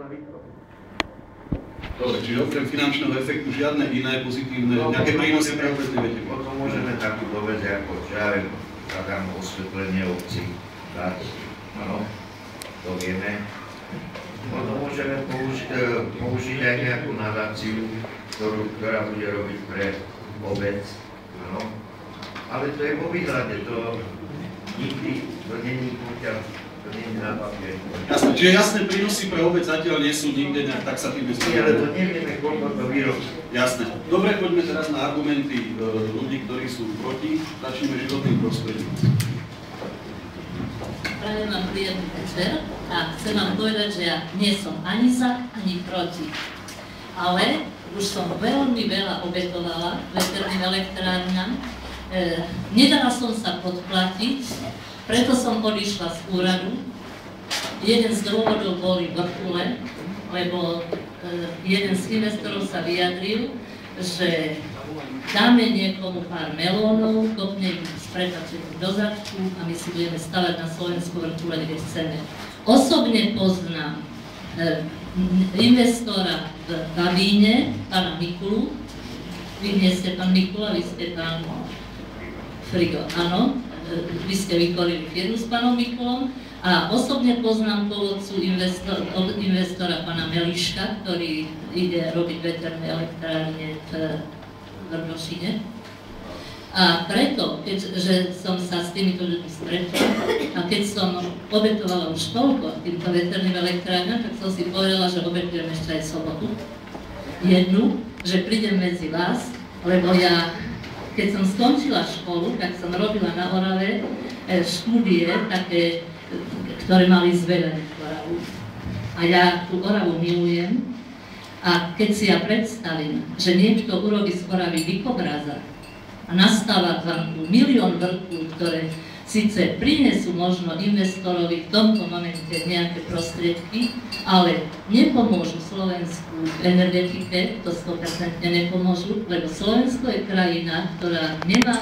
na výkon. Dobre, čiže okrem finančného efektu žiadne iné pozitívne, nejaké prínosy pre obec neviete? Potom môžeme takú dovec, ako čo ja viem, tam osvetlenie obcí dať, áno, to vieme. Potom môžeme použiť aj nejakú nadáciu, ktorá bude robiť pre obec, áno. Ale to je vo výhľade, to nikdy, to není poťaľ, to není na papier. Jasné, čiže jasné prínosy pre obec zatiaľ nie sú nikde nejak taxatívne stanovené. Ale to nevieme, koľko to vyrobí. Jasné. Dobre, poďme teraz na argumenty ľudí, ktorí sú proti. Začneme životným prostredím. Prajem vám príjemný večer a chcem vám povedať, že ja nie som ani za, ani proti. Ale už som veľmi veľa obetovala veterným elektrárňam. Nedala som sa podplatiť, preto som odišla z úradu. Jeden z dôvodov boli vrchule, lebo jeden z investorov sa vyjadril, že dáme niekomu pár melónov, kopne ich s prepáčením do zadku a my si budeme stavať na Slovensku vrchule, kde chceme. Osobne poznám investora v Babíne, pána Mikulu. Vy nie ste pán Mikula, vy ste pán Frigo, áno. Vy ste vytvorili firmu s pánom Mikulom. A osobne poznám pôvodcu investora pána Meliška, ktorý ide robiť veterné elektrárne v Vrbošine. A preto, keďže som sa s týmito ľuďmi stretla a keď som obetovala už toľko týmto veterným elektrárňam, tak som si povedala, že obetujem ešte aj sobotu. Jednu, že prídem medzi vás, lebo ja, keď som skončila školu, tak som robila na Orave štúdie také, ktoré mali zvedať Oravu. A ja tú Oravu milujem. A keď si ja predstavím, že niekto urobí z Oravy dikobráza a nastáva vám tu milión vrtú, ktoré síce prinesú možno investorovi v tomto momente nejaké prostriedky, ale nepomôžu Slovensku v energetike, to 100% nepomôžu, lebo Slovensko je krajina, ktorá nemá